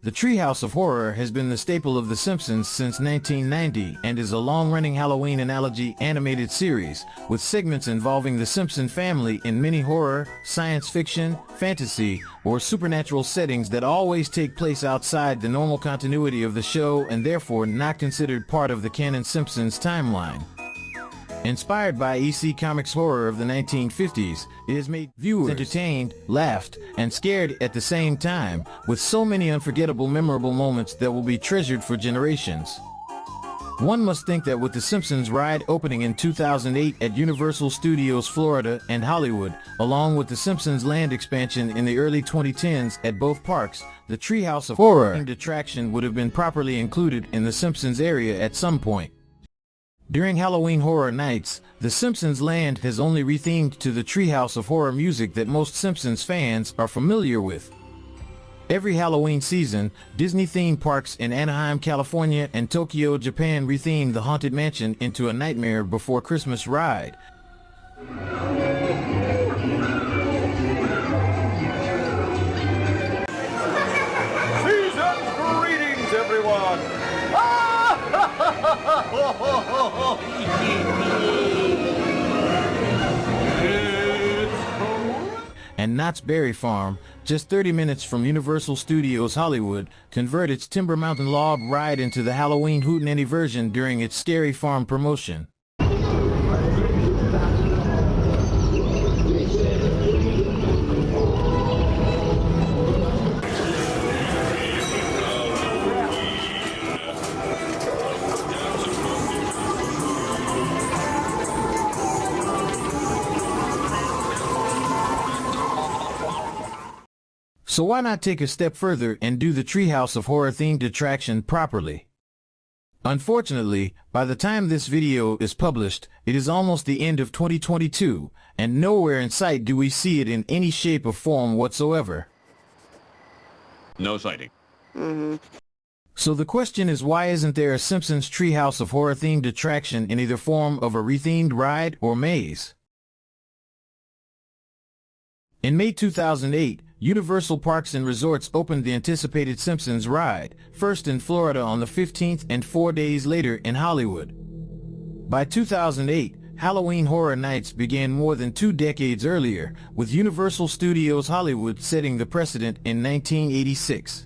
The Treehouse of Horror has been the staple of The Simpsons since 1990 and is a long-running Halloween anthology animated series with segments involving the Simpson family in many horror, science fiction, fantasy, or supernatural settings that always take place outside the normal continuity of the show and therefore not considered part of the canon Simpsons timeline. Inspired by EC Comics horror of the 1950s, it has made viewers entertained, laughed, and scared at the same time, with so many unforgettable memorable moments that will be treasured for generations. One must think that with The Simpsons ride opening in 2008 at Universal Studios Florida and Hollywood, along with The Simpsons land expansion in the early 2010s at both parks, the Treehouse of Horror attraction would have been properly included in the Simpsons area at some point. During Halloween Horror Nights, The Simpsons Land has only rethemed to the Treehouse of Horror music that most Simpsons fans are familiar with. Every Halloween season, Disney theme parks in Anaheim, California and Tokyo, Japan retheme the Haunted Mansion into a Nightmare Before Christmas ride. Season's greetings, everyone! And Knott's Berry Farm, just 30 minutes from Universal Studios Hollywood, convert its Timber Mountain Log ride into the Halloween Hootenanny version during its Scary Farm promotion. So why not take a step further and do the Treehouse of Horror themed attraction properly? Unfortunately, by the time this video is published, it is almost the end of 2022, and nowhere in sight do we see it in any shape or form whatsoever. No sighting. So the question is, why isn't there a Simpsons Treehouse of Horror themed attraction in either form of a rethemed ride or maze? In May 2008, Universal Parks and Resorts opened the anticipated Simpsons ride, first in Florida on the 15th and 4 days later in Hollywood. By 2008, Halloween Horror Nights began more than 2 decades earlier, with Universal Studios Hollywood setting the precedent in 1986.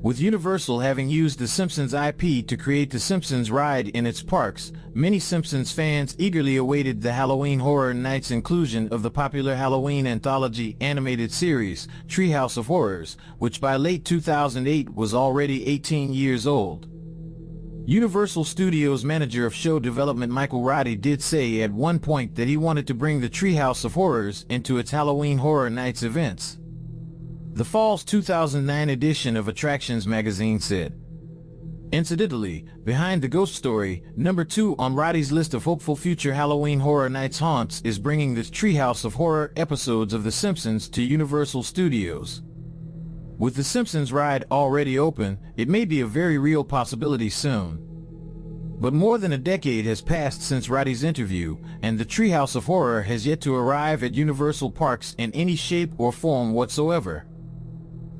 With Universal having used the Simpsons IP to create the Simpsons ride in its parks, many Simpsons fans eagerly awaited the Halloween Horror Nights inclusion of the popular Halloween anthology animated series, Treehouse of Horrors, which by late 2008 was already 18 years old. Universal Studios manager of show development Michael Roddy did say at one point that he wanted to bring the Treehouse of Horrors into its Halloween Horror Nights events. The fall's 2009 edition of Attractions magazine said, "Incidentally, behind the ghost story, number 2 on Roddy's list of hopeful future Halloween Horror Nights haunts is bringing the Treehouse of Horror episodes of The Simpsons to Universal Studios." With the Simpsons ride already open, it may be a very real possibility soon. But more than a decade has passed since Roddy's interview, and the Treehouse of Horror has yet to arrive at Universal Parks in any shape or form whatsoever.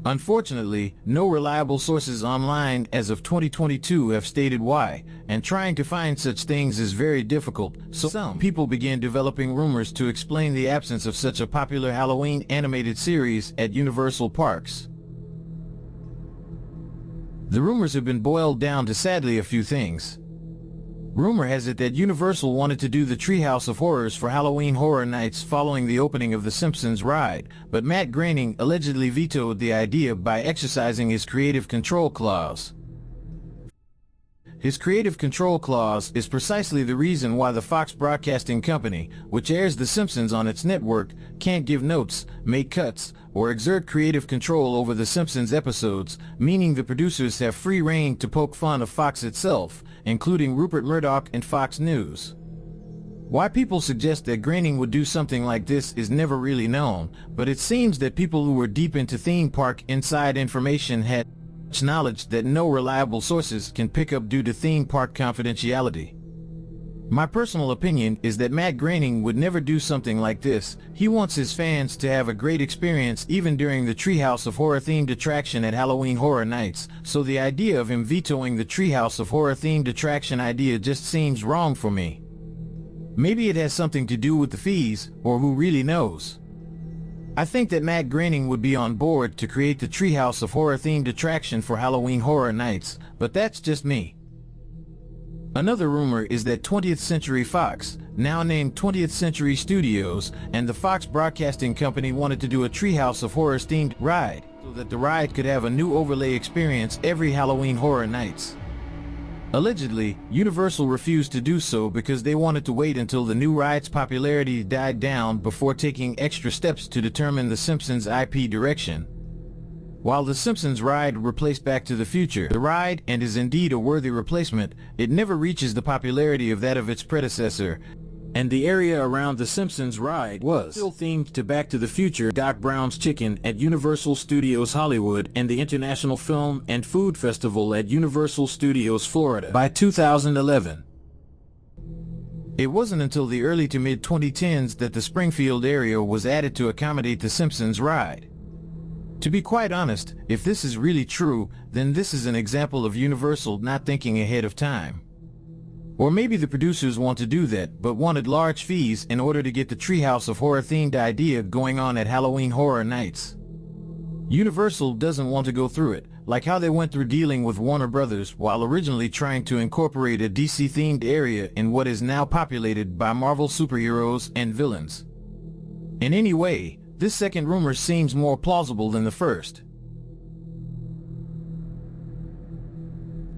Unfortunately, no reliable sources online as of 2022 have stated why, and trying to find such things is very difficult, so some people began developing rumors to explain the absence of such a popular Halloween animated series at Universal Parks. The rumors have been boiled down to sadly a few things. Rumor has it that Universal wanted to do the Treehouse of Horrors for Halloween Horror Nights following the opening of the Simpsons ride, but Matt Groening allegedly vetoed the idea by exercising his creative control clause. His creative control clause is precisely the reason why the Fox Broadcasting Company, which airs The Simpsons on its network, can't give notes, make cuts, or exert creative control over The Simpsons episodes, meaning the producers have free rein to poke fun of Fox itself, including Rupert Murdoch and Fox News. Why people suggest that Groening would do something like this is never really known, but it seems that people who were deep into theme park inside information had much knowledge that no reliable sources can pick up due to theme park confidentiality. My personal opinion is that Matt Groening would never do something like this. He wants his fans to have a great experience even during the Treehouse of Horror themed attraction at Halloween Horror Nights, so the idea of him vetoing the Treehouse of Horror themed attraction idea just seems wrong for me. Maybe it has something to do with the fees, or who really knows. I think that Matt Groening would be on board to create the Treehouse of Horror themed attraction for Halloween Horror Nights, but that's just me. Another rumor is that 20th Century Fox, now named 20th Century Studios, and the Fox Broadcasting Company wanted to do a Treehouse of Horror themed ride, so that the ride could have a new overlay experience every Halloween Horror Nights. Allegedly, Universal refused to do so because they wanted to wait until the new ride's popularity died down before taking extra steps to determine the Simpsons IP direction. While the Simpsons ride replaced Back to the Future, the ride, and is indeed a worthy replacement, it never reaches the popularity of that of its predecessor, and the area around the Simpsons ride was still themed to Back to the Future, Doc Brown's Chicken at Universal Studios Hollywood and the International Film and Food Festival at Universal Studios Florida by 2011. It wasn't until the early to mid-2010s that the Springfield area was added to accommodate the Simpsons ride. To be quite honest, if this is really true, then this is an example of Universal not thinking ahead of time. Or maybe the producers want to do that, but wanted large fees in order to get the Treehouse of Horror themed idea going on at Halloween Horror Nights. Universal doesn't want to go through it, like how they went through dealing with Warner Brothers while originally trying to incorporate a DC themed area in what is now populated by Marvel superheroes and villains. In any way, this second rumor seems more plausible than the first.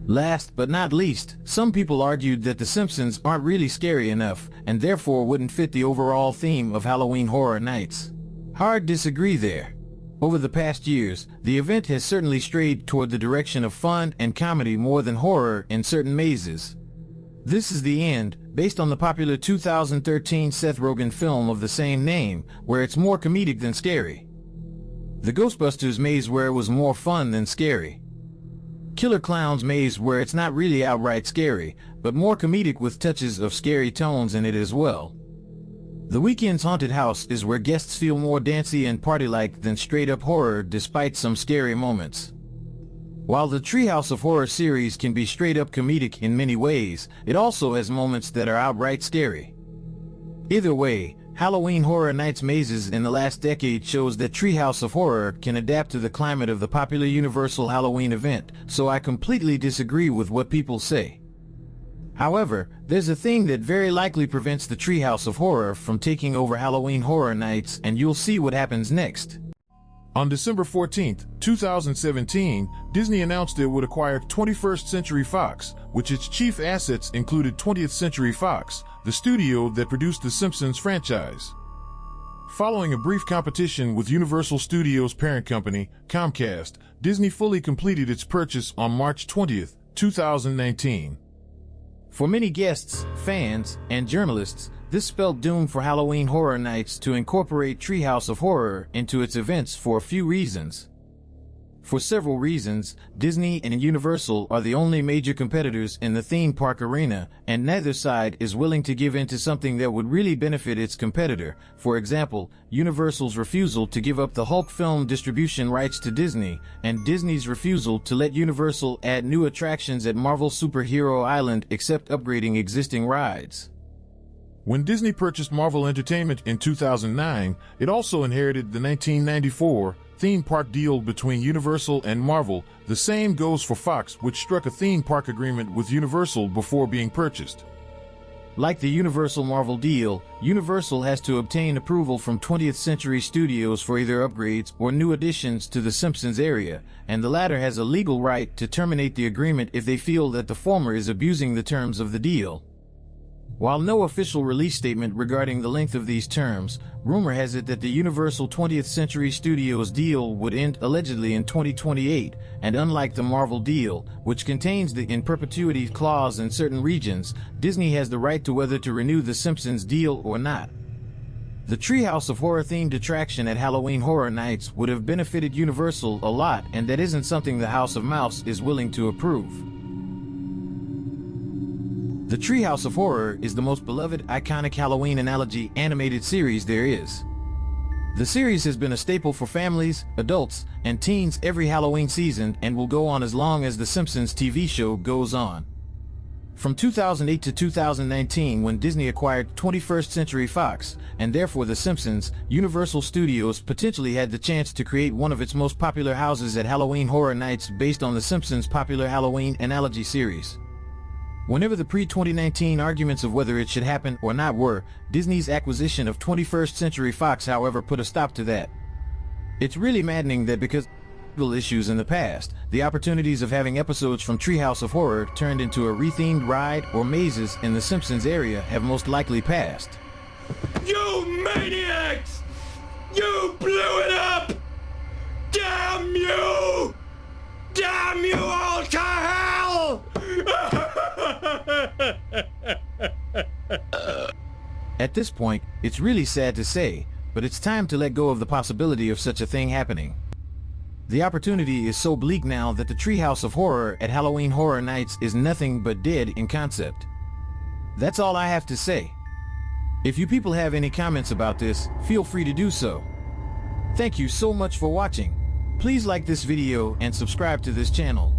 Last but not least, some people argued that The Simpsons aren't really scary enough, and therefore wouldn't fit the overall theme of Halloween Horror Nights. Hard disagree there. Over the past years, the event has certainly strayed toward the direction of fun and comedy more than horror in certain mazes. This is the End, based on the popular 2013 Seth Rogen film of the same name, where it's more comedic than scary. The Ghostbusters maze, where it was more fun than scary. Killer Clown's maze, where it's not really outright scary, but more comedic with touches of scary tones in it as well. The Weeknd's Haunted House is where guests feel more dancey and party-like than straight-up horror despite some scary moments. While the Treehouse of Horror series can be straight-up comedic in many ways, it also has moments that are outright scary. Either way, Halloween Horror Nights mazes in the last decade shows that Treehouse of Horror can adapt to the climate of the popular Universal Halloween event, so I completely disagree with what people say. However, there's a thing that very likely prevents the Treehouse of Horror from taking over Halloween Horror Nights, and you'll see what happens next. On December 14, 2017, Disney announced it would acquire 21st Century Fox, which its chief assets included 20th Century Fox, the studio that produced the Simpsons franchise. Following a brief competition with Universal Studios' parent company, Comcast, Disney fully completed its purchase on March 20, 2019. For many guests, fans, and journalists, this spelled doom for Halloween Horror Nights to incorporate Treehouse of Horror into its events for a few reasons. For several reasons, Disney and Universal are the only major competitors in the theme park arena, and neither side is willing to give in to something that would really benefit its competitor. For example, Universal's refusal to give up the Hulk film distribution rights to Disney, and Disney's refusal to let Universal add new attractions at Marvel Superhero Island except upgrading existing rides. When Disney purchased Marvel Entertainment in 2009, it also inherited the 1994 theme park deal between Universal and Marvel. The same goes for Fox, which struck a theme park agreement with Universal before being purchased. Like the Universal-Marvel deal, Universal has to obtain approval from 20th Century Studios for either upgrades or new additions to the Simpsons area, and the latter has a legal right to terminate the agreement if they feel that the former is abusing the terms of the deal. While no official release statement regarding the length of these terms, rumor has it that the Universal 20th Century Studios deal would end allegedly in 2028, and unlike the Marvel deal, which contains the in perpetuity clause in certain regions, Disney has the right to whether to renew the Simpsons deal or not. The Treehouse of Horror themed attraction at Halloween Horror Nights would have benefited Universal a lot, and that isn't something the House of Mouse is willing to approve. The Treehouse of Horror is the most beloved, iconic Halloween anthology animated series there is. The series has been a staple for families, adults, and teens every Halloween season and will go on as long as the Simpsons TV show goes on. From 2008 to 2019, when Disney acquired 21st Century Fox, and therefore The Simpsons, Universal Studios potentially had the chance to create one of its most popular houses at Halloween Horror Nights based on The Simpsons' popular Halloween anthology series. Whenever the pre-2019 arguments of whether it should happen or not were, Disney's acquisition of 21st Century Fox, however, put a stop to that. It's really maddening that because of legal issues in the past, the opportunities of having episodes from Treehouse of Horror turned into a rethemed ride or mazes in the Simpsons area have most likely passed. You maniacs! You blew it up! Damn you! Damn you all to hell! At this point, it's really sad to say, but it's time to let go of the possibility of such a thing happening. The opportunity is so bleak now that the Treehouse of Horror at Halloween Horror Nights is nothing but dead in concept. That's all I have to say. If you people have any comments about this, feel free to do so. Thank you so much for watching. Please like this video and subscribe to this channel.